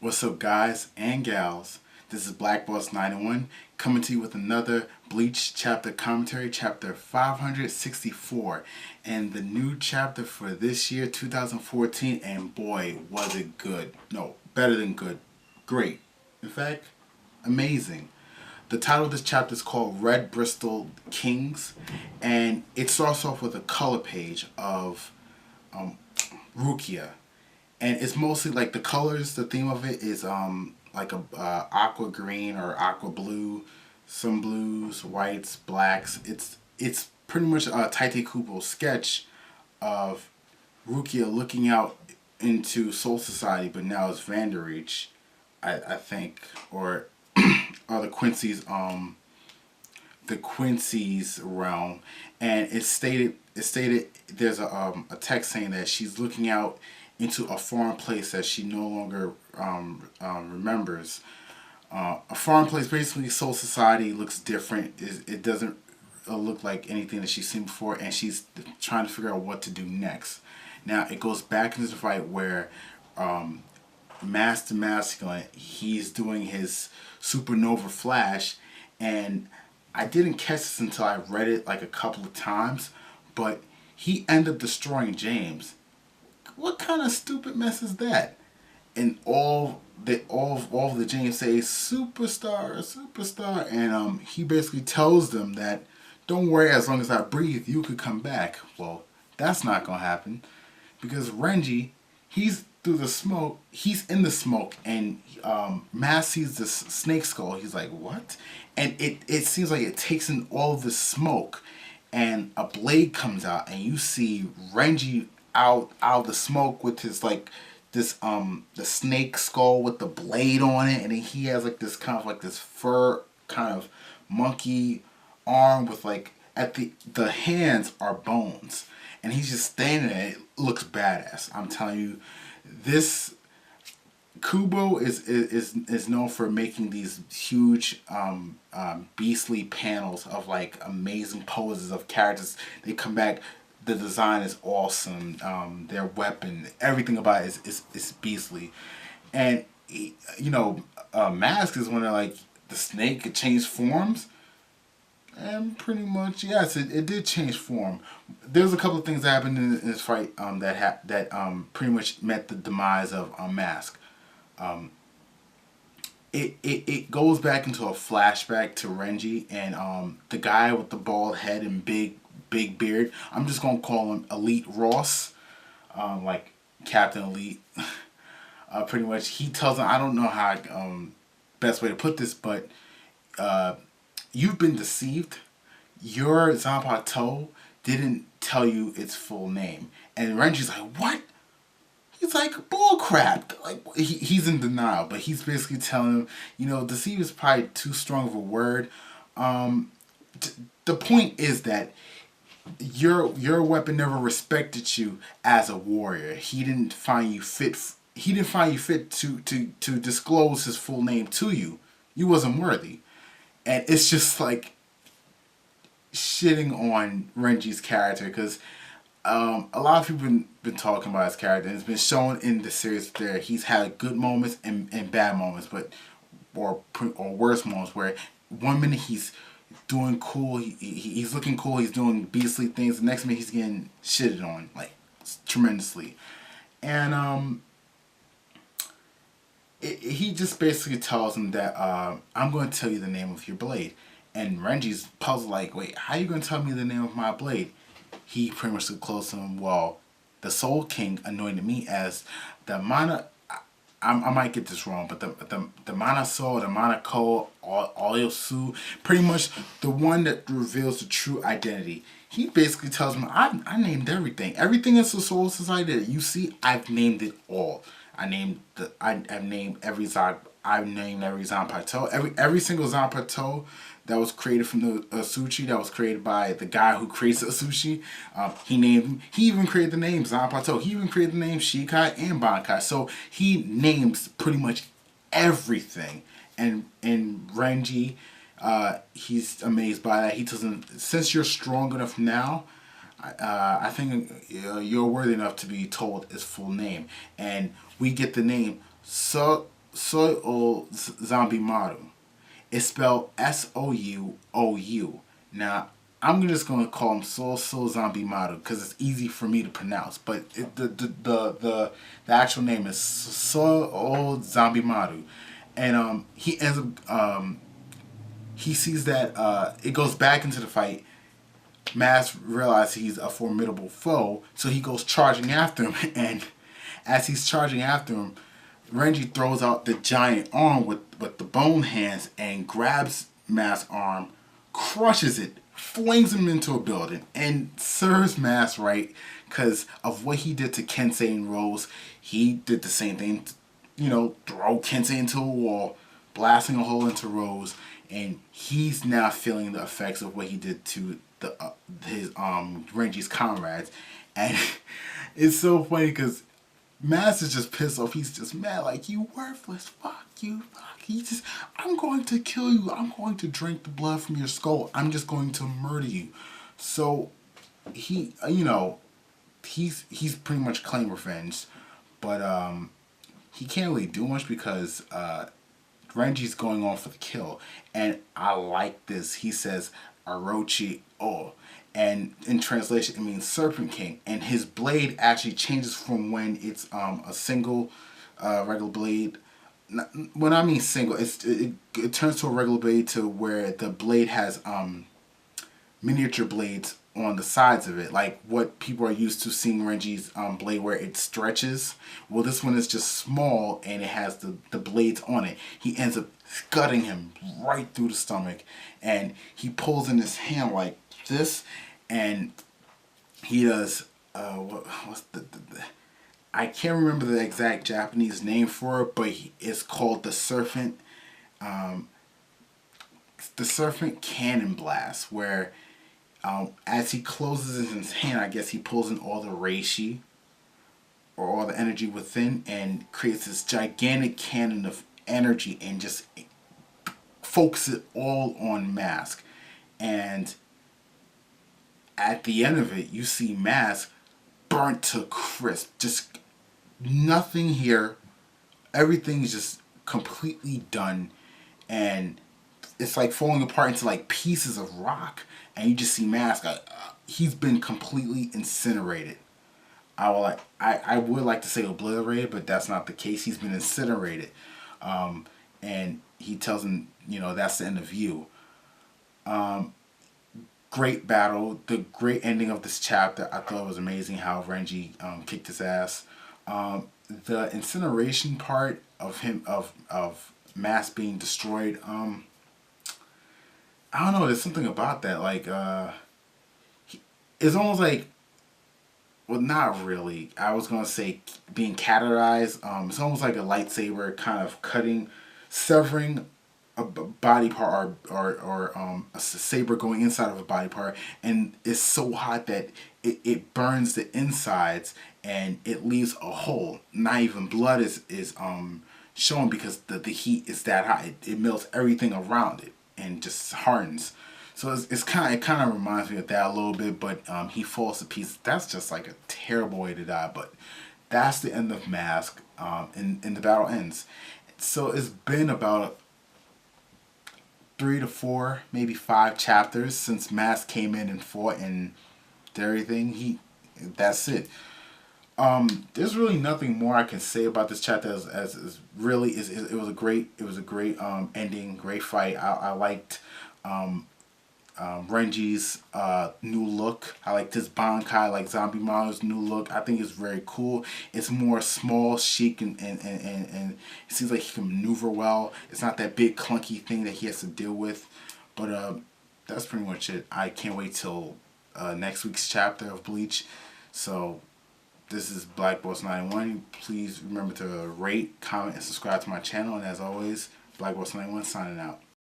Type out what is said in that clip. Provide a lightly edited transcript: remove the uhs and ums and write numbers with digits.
What's up, guys and gals? This is Black Boss 91 coming to you with another Bleach chapter commentary, chapter 564, and the new chapter for this year, 2014. And boy, was it good! No, better than good, great. In fact, amazing. The title of this chapter is called Red Bristol Kings, and it starts off with a color page of Rukia, and it's mostly like the colors. The theme of it is like a aqua green or aqua blue, some blues, whites, blacks. It's pretty much a Taite Kubo sketch of Rukia looking out into Soul Society, but now it's Vanderreach, I think, or the Quincy's realm, and it stated there's a text saying that she's looking out into a foreign place that she no longer remembers. A foreign place, basically, Soul Society looks different. It doesn't look like anything that she's seen before, and she's trying to figure out what to do next. Now it goes back into the fight where Master Masculine, he's doing his supernova flash, and I didn't catch this until I read it like a couple of times, but he ended up destroying James. What kind of stupid mess is that? And all of the James say superstar, superstar, and he basically tells them that don't worry, as long as I breathe, you could come back. Well, that's not gonna happen because Renji, he's through the smoke. He's in the smoke, and Mass sees this snake skull. He's like, what? And it seems like it takes in all of the smoke, and a blade comes out, and you see Renji out of the smoke with his like this the snake skull with the blade on it, and then he has like this kind of like this fur kind of monkey arm with like at the hands are bones, and he's just standing there. It looks badass. I'm telling you, this Kubo is known for making these huge beastly panels of like amazing poses of characters. They come back. The design is awesome. Their weapon, everything about it is beastly, and Mask is when they're like the snake could change forms, and pretty much yes, it did change form. There's a couple of things that happened in this fight that pretty much met the demise of Mask. It goes back into a flashback to Renji and the guy with the bald head and big beard. I'm just gonna call him Elite Ross, like Captain Elite. Pretty much, he tells him, I don't know how best way to put this, but you've been deceived. Your Zanpakuto didn't tell you its full name, and Renji's like, what? He's like, bull crap. Like he's in denial, but he's basically telling him, deceive is probably too strong of a word. The point is that your weapon never respected you as a warrior. He didn't find you fit. He didn't find you fit to disclose his full name to you. You wasn't worthy, and it's just like shitting on Renji's character because a lot of people been talking about his character, and it's been shown in the series there. He's had good moments and bad moments, but or worse moments where one minute he's doing cool, he's looking cool, he's doing beastly things. The next minute he's getting shitted on like tremendously, and he just basically tells him that I'm going to tell you the name of your blade, and Renji's puzzled like, wait, how are you going to tell me the name of my blade? He pretty much close to him. Well, the Soul King anointed me as the Mana. I might get this wrong, but the Mana Soul, the Mana Ko, Oyosu, pretty much the one that reveals the true identity. He basically tells me, I named everything. Everything in the Soul Society that you see, I've named it all. I've named every Zanpakuto, every single Zanpakuto that was created from the Asuchi, that was created by the guy who creates the Asuchi. He named him. He even created the name Zanpakuto. He even created the name Shikai and Bankai. So he names pretty much everything. And Renji, he's amazed by that. He tells him, since you're strong enough now, I think you're worthy enough to be told his full name. And we get the name Soul Zombie Maru. It's spelled Souu. Now, I'm just going to call him Soul Zombie Maru because it's easy for me to pronounce. But the actual name is Soul Zombie Maru. And he ends up, he sees that it goes back into the fight. Mask realizes he's a formidable foe, so he goes charging after him. And as he's charging after him, Renji throws out the giant arm with the bone hands and grabs Mask's arm, crushes it, flings him into a building, and serves Mask right because of what he did to Kensei and Rose. He did the same thing, throw Kensei into a wall, blasting a hole into Rose, and he's now feeling the effects of what he did to his Renji's comrades, and it's so funny because Mass is just pissed off. He's just mad, like, you worthless. Fuck you. Fuck. I'm going to kill you. I'm going to drink the blood from your skull. I'm just going to murder you. So, he's pretty much claimed revenge. But, he can't really do much because, Renji's going on for the kill. And I like this. He says, Orochi O. And in translation, it means Serpent King. And his blade actually changes from when it's a single regular blade. When I mean single, it turns to a regular blade to where the blade has miniature blades on the sides of it, like what people are used to seeing Renji's blade where it stretches. Well, this one is just small and it has the blades on it. He ends up cutting him right through the stomach, and he pulls in his hand like this, and he does what's the I can't remember the exact Japanese name for it, but it's called the serpent cannon blast, where as he closes his hand, I guess he pulls in all the reishi, or all the energy within, and creates this gigantic cannon of energy and just focuses it all on Mask. And at the end of it, you see Mask burnt to crisp. Just nothing here. Everything's just completely done. And it's like falling apart into like pieces of rock. And you just see Mask. He's been completely incinerated. I would like to say obliterated, but that's not the case. He's been incinerated. And he tells him, that's the end of you. Great battle. The great ending of this chapter. I thought it was amazing how Renji kicked his ass. The incineration part of him, of Mask being destroyed, I don't know, there's something about that. Like, it's almost like, well, not really. I was going to say being categorized. It's almost like a lightsaber kind of severing a body part, or a saber going inside of a body part. And it's so hot that it burns the insides and it leaves a hole. Not even blood is shown because the heat is that hot. It melts everything around it and just hardens. So it kind of reminds me of that a little bit, but he falls to pieces. That's just like a terrible way to die. But that's the end of Mask, and the battle ends. So it's been about 3 to 4, maybe 5 chapters since Mask came in and fought and did everything. That's it. There's really nothing more I can say about this chapter. As really is, it was a great ending, great fight. I liked Renji's new look. I like this Bankai, like Zombie Maru's new look. I think it's very cool. It's more small, chic, and it seems like he can maneuver well. It's not that big clunky thing that he has to deal with. But that's pretty much it. I can't wait till next week's chapter of Bleach. So this is Black Boss 91. Please remember to rate, comment, and subscribe to my channel. And as always, Black Boss 91 signing out.